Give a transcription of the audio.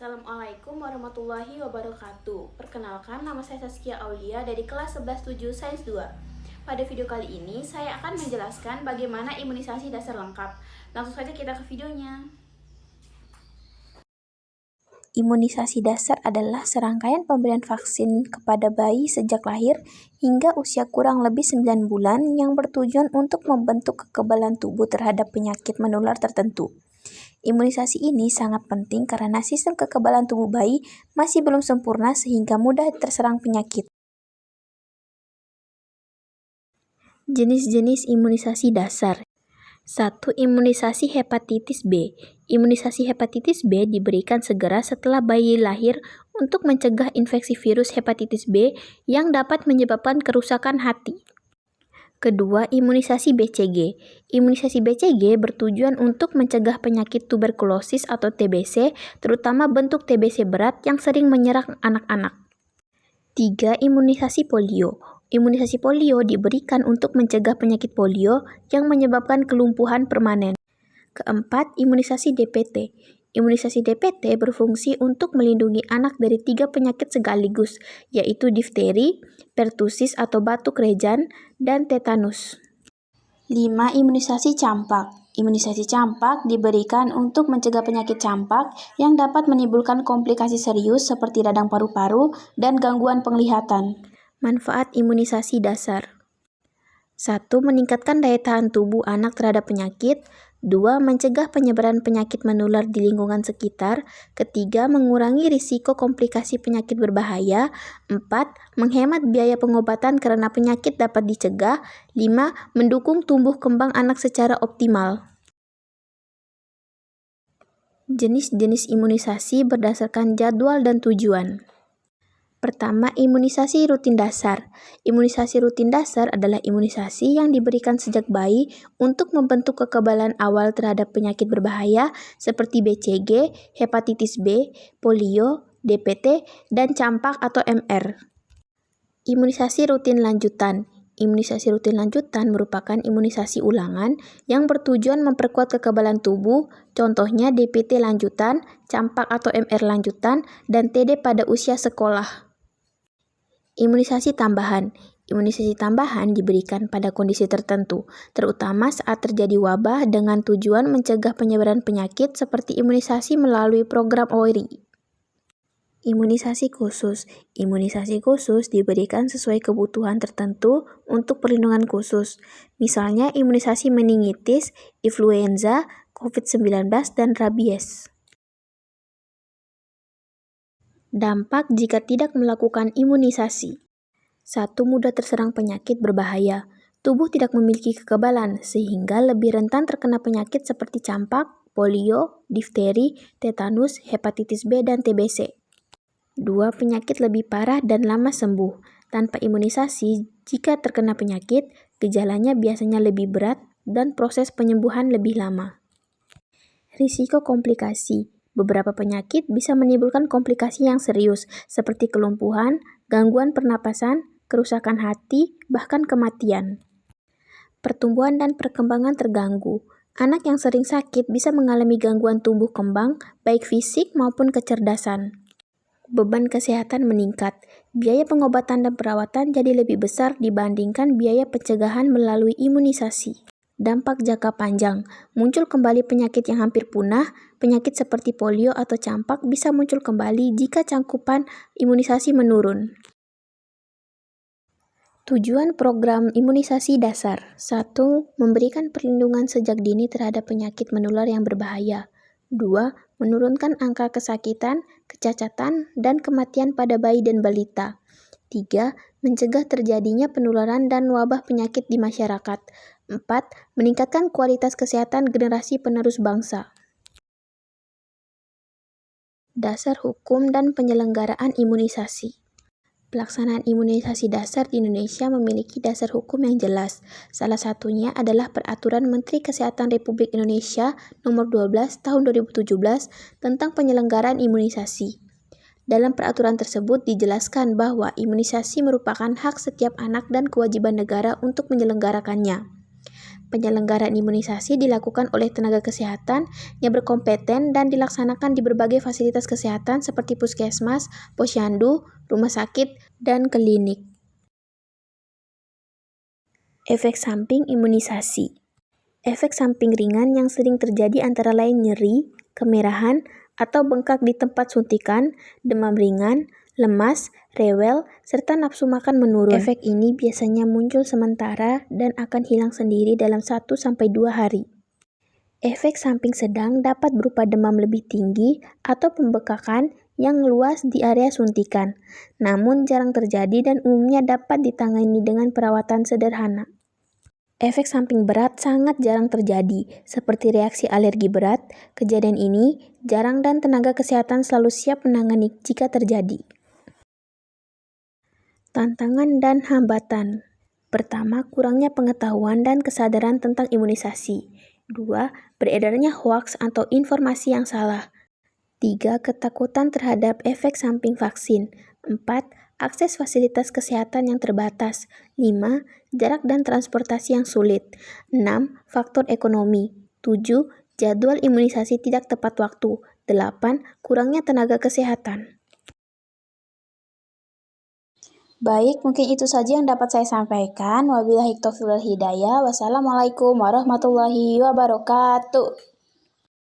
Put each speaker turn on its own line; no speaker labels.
Assalamualaikum warahmatullahi wabarakatuh. Perkenalkan, nama saya Saskia Aulia dari kelas 11-7 Sains 2. Pada video kali ini, saya akan menjelaskan bagaimana imunisasi dasar lengkap. Langsung saja kita ke videonya.
Imunisasi dasar adalah serangkaian pemberian vaksin kepada bayi sejak lahir hingga usia kurang lebih 9 bulan yang bertujuan untuk membentuk kekebalan tubuh terhadap penyakit menular tertentu. Imunisasi ini sangat penting karena sistem kekebalan tubuh bayi masih belum sempurna sehingga mudah terserang penyakit. Jenis-jenis imunisasi dasar. 1. Imunisasi hepatitis B. Imunisasi hepatitis B diberikan segera setelah bayi lahir untuk mencegah infeksi virus hepatitis B yang dapat menyebabkan kerusakan hati. Kedua, imunisasi BCG. Imunisasi BCG bertujuan untuk mencegah penyakit tuberkulosis atau TBC, terutama bentuk TBC berat yang sering menyerang anak-anak. 3. Imunisasi polio. Imunisasi polio diberikan untuk mencegah penyakit polio yang menyebabkan kelumpuhan permanen. Keempat, imunisasi DPT. Imunisasi DPT berfungsi untuk melindungi anak dari 3 penyakit sekaligus, yaitu difteri, pertusis atau batuk rejan, dan tetanus. 5. Imunisasi campak. Imunisasi campak diberikan untuk mencegah penyakit campak yang dapat menimbulkan komplikasi serius seperti radang paru-paru dan gangguan penglihatan. Manfaat imunisasi dasar. 1. Meningkatkan daya tahan tubuh anak terhadap penyakit. 2. Mencegah penyebaran penyakit menular di lingkungan sekitar. Ketiga, mengurangi risiko komplikasi penyakit berbahaya. 4. Menghemat biaya pengobatan karena penyakit dapat dicegah. 5. Mendukung tumbuh kembang anak secara optimal. Jenis-jenis imunisasi berdasarkan jadwal dan tujuan. Pertama, imunisasi rutin dasar. Imunisasi rutin dasar adalah imunisasi yang diberikan sejak bayi untuk membentuk kekebalan awal terhadap penyakit berbahaya seperti BCG, hepatitis B, polio, DPT, dan campak atau MR. Imunisasi rutin lanjutan. Imunisasi rutin lanjutan merupakan imunisasi ulangan yang bertujuan memperkuat kekebalan tubuh, contohnya DPT lanjutan, campak atau MR lanjutan, dan TD pada usia sekolah. Imunisasi tambahan. Imunisasi tambahan diberikan pada kondisi tertentu, terutama saat terjadi wabah dengan tujuan mencegah penyebaran penyakit seperti imunisasi melalui program OIRI. Imunisasi khusus. Imunisasi khusus diberikan sesuai kebutuhan tertentu untuk perlindungan khusus, misalnya imunisasi meningitis, influenza, COVID-19, dan rabies. Dampak jika tidak melakukan imunisasi. 1. Mudah terserang penyakit berbahaya. Tubuh tidak memiliki kekebalan, sehingga lebih rentan terkena penyakit seperti campak, polio, difteri, tetanus, hepatitis B, dan TBC. 2. Penyakit lebih parah dan lama sembuh. Tanpa imunisasi, jika terkena penyakit, gejalanya biasanya lebih berat dan proses penyembuhan lebih lama. Risiko komplikasi. Beberapa penyakit bisa menimbulkan komplikasi yang serius, seperti kelumpuhan, gangguan pernapasan, kerusakan hati, bahkan kematian. Pertumbuhan dan perkembangan terganggu. Anak yang sering sakit bisa mengalami gangguan tumbuh kembang, baik fisik maupun kecerdasan. Beban kesehatan meningkat. Biaya pengobatan dan perawatan jadi lebih besar dibandingkan biaya pencegahan melalui imunisasi. Dampak jangka panjang. Muncul kembali penyakit yang hampir punah. Penyakit seperti polio atau campak bisa muncul kembali jika cakupan imunisasi menurun. Tujuan program imunisasi dasar. 1. Memberikan perlindungan sejak dini terhadap penyakit menular yang berbahaya. 2. Menurunkan angka kesakitan, kecacatan, dan kematian pada bayi dan balita. 3. Mencegah terjadinya penularan dan wabah penyakit di masyarakat. 4. Meningkatkan kualitas kesehatan generasi penerus bangsa. Dasar hukum dan penyelenggaraan imunisasi. Pelaksanaan imunisasi dasar di Indonesia memiliki dasar hukum yang jelas. Salah satunya adalah Peraturan Menteri Kesehatan Republik Indonesia Nomor 12 Tahun 2017 tentang penyelenggaraan imunisasi. Dalam peraturan tersebut dijelaskan bahwa imunisasi merupakan hak setiap anak dan kewajiban negara untuk menyelenggarakannya. Penyelenggaraan imunisasi dilakukan oleh tenaga kesehatan yang berkompeten dan dilaksanakan di berbagai fasilitas kesehatan seperti puskesmas, posyandu, rumah sakit, dan klinik. Efek samping imunisasi. Efek samping ringan yang sering terjadi antara lain nyeri, kemerahan, atau bengkak di tempat suntikan, demam ringan, lemas, rewel, serta nafsu makan menurun. Efek ini biasanya muncul sementara dan akan hilang sendiri dalam 1-2 hari. Efek samping sedang dapat berupa demam lebih tinggi atau pembekakan yang luas di area suntikan, namun jarang terjadi dan umumnya dapat ditangani dengan perawatan sederhana. Efek samping berat sangat jarang terjadi, seperti reaksi alergi berat. Kejadian ini jarang dan tenaga kesehatan selalu siap menangani jika terjadi. Tantangan dan hambatan. Pertama, kurangnya pengetahuan dan kesadaran tentang imunisasi. 2. Beredarnya hoaks atau informasi yang salah. 3. Ketakutan terhadap efek samping vaksin. 4. Akses fasilitas kesehatan yang terbatas. 5. Jarak dan transportasi yang sulit. 6. Faktor ekonomi. 7. Jadwal imunisasi tidak tepat waktu. 8. Kurangnya tenaga kesehatan.
Baik, mungkin itu saja yang dapat saya sampaikan. Wabillahi taufiq wal hidayah. Wassalamualaikum warahmatullahi wabarakatuh.